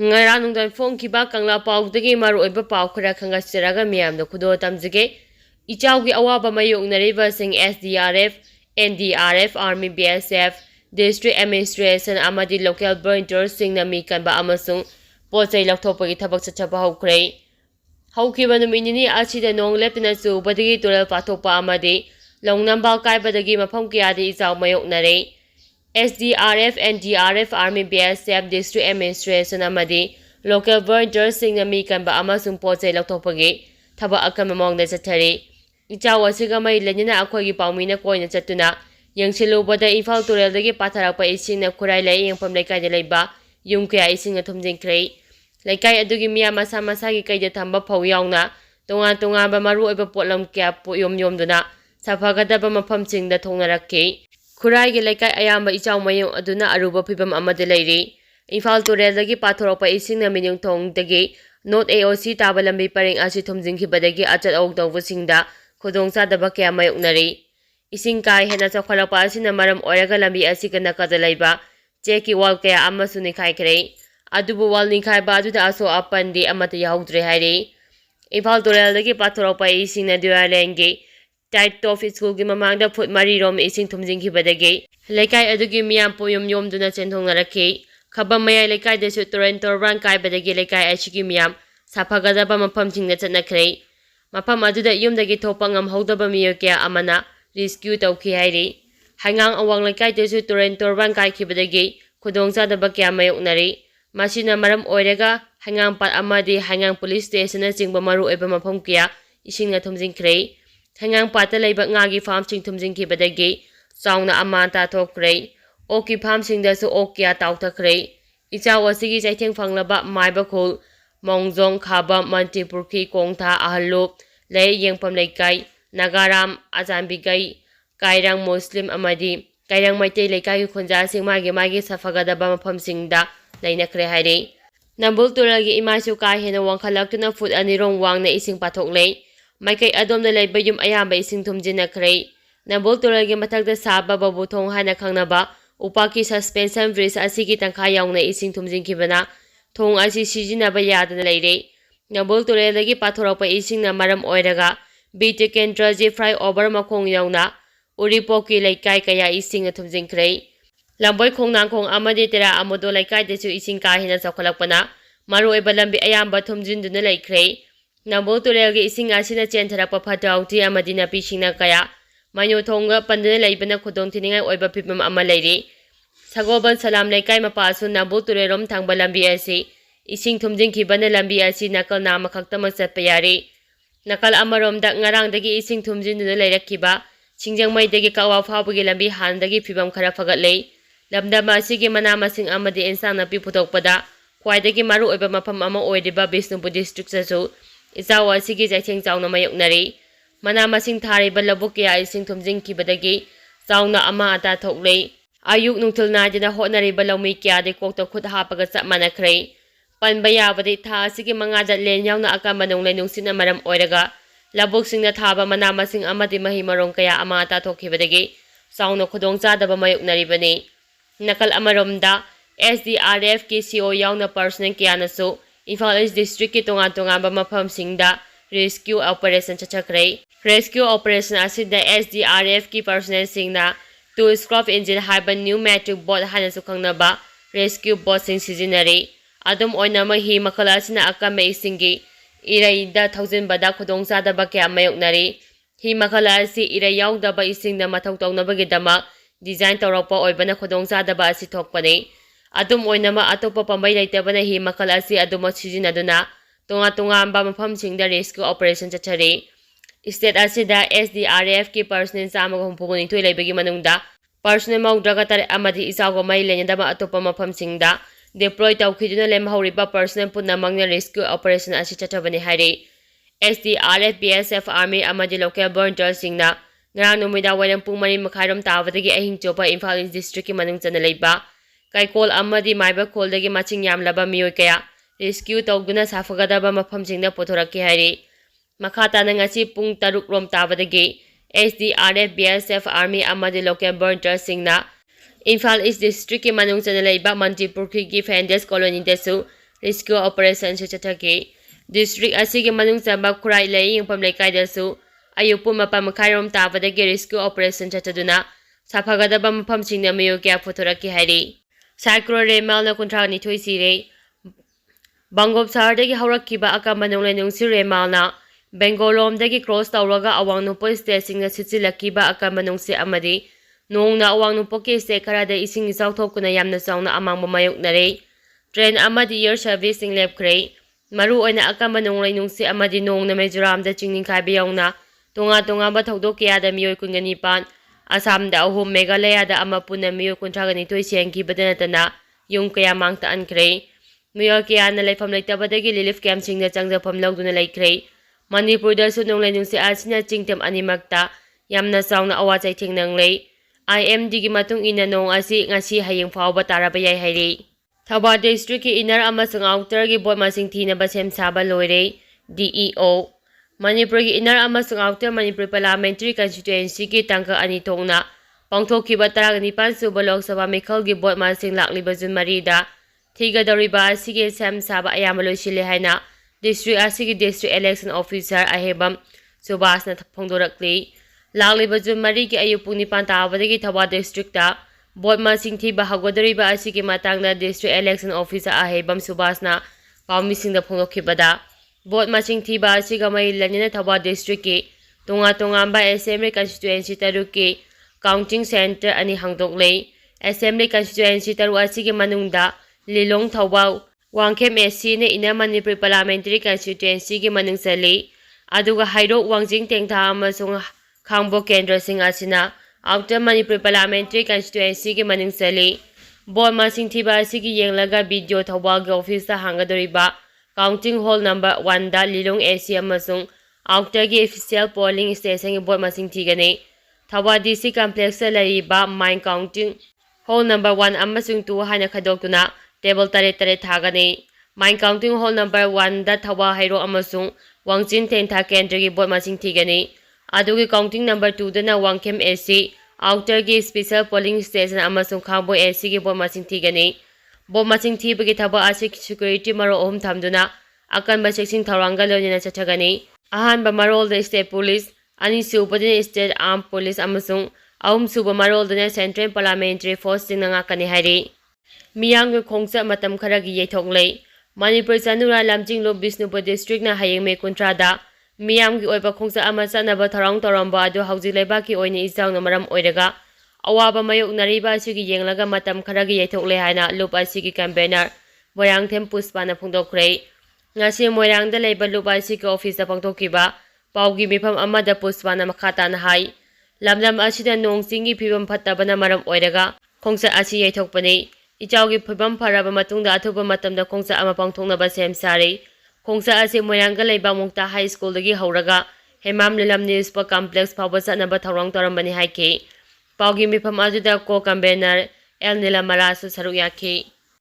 Ngarang nungdan phone kiba kangla paudagi maru oiba pau khara khangasiraga miyamda khudo tamjige Echougi awaba mayoknariba sing SDRF, NDRF, Army BSF, District Administration amadi Local Volunt sing na mi kanba amasung pochai laktopagi thabak chachaba haukhre haukiba numinini asida nong lepna su badagi toral pathopa amadi longnambal kaibadagi mafam kiyadi Echou mayoknare SDRF, NDRF, Army BSF, District Administration amadi Local Volunt sing na mi kanba amasung pochai laktopagi thaba akam mongda chathari Echou asiga mai lenina akhoi paumina koina chatuna yangsilubada Imphal Turel patharapa ising na khurai lai yangpam laikai da leiba yum kaya ising na thumjingkhrei laikai adugi miya masa masagi kaida thamba phau yauna tonga ba maru oiba potlam kya yom duna safagadaba mafamsingda thongnarakki khurai gi laikai ayamba Echou mayong aduna aruba phibam amade leiri Imphal Turel pathorapa ising na minyung thong dagi Not AOC taba lambi paring asi thumjingkhibadagi achat aug tawbusingda khudongchadaba kya mayoknari ising kai hena chakhalapa asina maram oiraga lambi asiga nakada laiba cheki wall kaya amasu nikhai khrei adubu wall nikhai ba aduda aso apandi amata yaudre hairi Imphal Turel pathorapa ising na dualengi tight top school gi mamangda foot mari rom ising thumjingkhibadagi laikai adugi miyam poyom duna chenthongnarakhi khabam mayai laikai desu torrent kai badagi laikai Echougi miyam safagadaba mafamsingda chatnakrei mafam aduda yumdagi thopa ngamhodaba miyo kya amana rescue tawki hairi hangang awang laikai desu torrent kai khibadagi khudongchadaba kya mayoknari masina maram oiraga hangang pat amadi hangang police station na chingba maru oiba mafam kya isingna thumjingkhrei hangang pat laiba ngagi farm ching thumjingkhibadagi chauna amanta thokkrei oki farm singdasu okya tawthakhrei Echou asigi chaitheng phanglaba maiba khul Mongjong khaba Mantipurki kongtha ahalup lay yengpam laikai Nagaram Azambigai kairang Muslim amadi kairang maitei laikai khunja sing magi safagadaba mafamsingda lainakre hairi Nambul Turelgi imaisu ka hena wangkhalaktuna foot anirong wangna ising pathoklei maikai adomda laiba yum ayamba ising thumjinakhrei Nambul Turelgi mathakda saba babuthong hana khangnaba upaki suspension bridge asigi tangkha yaungna ising thumjinkhibana thong asi sijinaba yadana leire Nambul Turel pathorapa ising na maram oiraga BT Kendra J fly over makhong yauna Uripoki laikai kaya ising thumjingkhrei lamboi khongnang khong amadi tera amodo laikai desu ising ka hina chakhalakpana maru oiba lambi ayamba thumjinduna laikhrei Nambul Turel ising asina chentharapa phatauti amadi napi singna kaya mayo thonga pandana laibana khudong thiningai oiba phibam ama leiri Sagoban Salam laikai mapasu Nambul Turerom thangba lambi asi ising thumjingkhibana lambi asi nakal nama khaktamak chatpa yari nakal amaromda ngarangdagi ising thumjinduna leirakkiba singjangmaidagi kawa phawbagi lambi handagi phibam khara phagatlei lamdama asigi mana masing amadi insang napi phutokpada khwaidagi maru oiba mafam ama oiriba Bishnupur district sasu Echou asigi chaitheng chauna mayoknari mana masing thariba labukya ising thumjingkhibadagi chauna ama ata thoklei Ayuk nungtul nadina hotnariba laumi kyade kokta khut hapaga chap manakhrei panba yabadi tha asigi mangada len yauna akamba nonglai nungsina maram oiraga labuk singna thaba mana masing amadi mahi marong kaya ama ta thokhibadagi chauna khudongchadaba mayoknaribani nakal amaromda SDRF ki CO yauna personnel kyanasu Imphal East district ki tonga ba mafam singda rescue operation chachakhrei rescue operation asida SDRF ki personnel singna to scruff engine haiba pneumatic boat hana su khangnaba rescue boat sing sijinari adum oinama hi makhala asina akame isingi iraida thousand bada khudongchadaba kya mayoknari hi makhala asi ira yaudaba isingda mathau tawnabagi dama design tawrapa oibana khudongchadaba asi thokpani adum oinama atopa pambai laitabana hi makhala asi aduma sijinaduna tonga ba mafam singda rescue operation chachari State asida SDRF ki personnel chamaga humpuguni thoi leibagi manungda personnel maudraga tar amadi Echouga mai lenyadaba atopa mafam singda deploy tawkhiduna lemhauriba personnel punna mangna rescue operation asi chathabani hairi SDRF BSF Army amadi Local Volunt singna ngarang numida waram pung mari makhairam tabadagi ahing chopa Imphal East district ki manung chana leiba kaikol amadi maiba kholdagi maching yamlaba miyoi kaya rescue tawduna safagadaba mafam singda pothorakki hairi Makata na ngasi pung taruk rom tabadagi SDRF BSF Army amadi Local Volunt singna Imphal East district ki manung chana leiba Mantipurki ki Fendes colony desu rescue operation su chathaki district asigi manung chamba khurai lei yingpam lekai da su ayupu mapa makhairom tabadagi rescue operation chathaduna safagadaba mafam singna mayo kya photoraki hairi cyclone remal na kuntra ni thoi sire Bangop Sardagi Haurakkiba Akamanung Lenungsi Remalna Bengolomdagi cross tawraga awang nupo station na sitsilakiba akamanungsi amadi noong na awang nupo kese karada ising isawthok kuna yamna sawna amang mayoknari train amadi air servicing lab kray maru oina akamanung lenungsi amadi noong na mejoramda chingning kaibiyawna tunga ba thawdok kiyada miyoy kunganipan Asamda ahum Meghalayada ama puna miyoy kuntragani toy siyangki badanatana yung kaya mangtaan kray Mayor kaya na laifam laitabadagi relief camp singna changjapam lawduna laikray Manipur su nung lenung si asina chingtem animagta yamna sawna awachai thingnang lay IMD gi matung ina nong asi ngasi hayeng fawba tarabayay hayri Thaba district ki inner amasung outer gi boy masing thina basem saba loire DEO Manipur gi inner amasung outer Manipur parliamentary constituency ki tangka ani thongna pangthokkiba 19 suba lok sabha mikhal gi boy masing lakli bajun marida Thiga doriba asigi sam saba ayamalo sile haina district asigi district election officer ahebam subasna phongdorakli lakli bajun mari ki ayupung ni pantabadagi Thawa district ta board masing thiba hagodoriba asigi matangna district election officer ahebam subasna pawmising da phongdokhibada board masing thiba asiga mai lanina Thawa district ki tonga assembly constituency taruki counting center ani hangdoklei assembly constituency taru asigi manungda Lilong Thawau Wangkem SC ne ina Manipur parliamentary constituency gi manung sali aduga hairo wangjing tengtha amasung khangbo kendra sing asina outer Manipur parliamentary constituency gi manung sali boy masing thiba asigi yenglaga video Thawau gi office ta hangadoriba counting hall number 1 da Lilong SC amasung outer gi official polling station gi boy masing thigane Thawa DC complex lariba mine counting hall number 1 amasung 2 hana khadoktuna table tare thagani mine counting hall number 1 da Thawa hairo amasung wangjin tengtha kendra gi boy masing thigani adugi counting number 2 da na Wangkem SC outer gi special polling station amasung khangbo SC gi boy masing thigani boy masing thibagi thaba asik security maro ohum thamduna akan ba section thawranga lonina chathagani ahan ba marol da state police ani subadine state armed police amasung ahum suba marol da central parliamentary force sinanga kani hari Miyang khongsa matam kharagi yethonglei Manipur Chanura Lamjing Lo Bisnupur district na hayeng me kuntrada miyang gi oiba khongsa ama chanaba tharang toramba adu hauji leba ki oini isang na maram oiraga awaba mayoknariba sigi yenglaga matam kharagi yethokle haina lupa sigi campaigner Moirang Them Puspana phungdokhrei ngasi Moirang da leiba lupa sigi office da pangthokiba paugi mifam amada Puspana makhata na hai lamlam asida nong singi phibam phattabana maram oiraga khongsa asi yethokpani Echougi phibam pharaba matungda athuba matamda khongsa ama pangthongnaba sem sari khongsa ase Moiranga leiba mukta high school dagi hauraga hemam lilam news pa complex phawba sanaba thawrang torambani haike paugi mifam ajuda ko convener El Nila Marasu saruk yakhi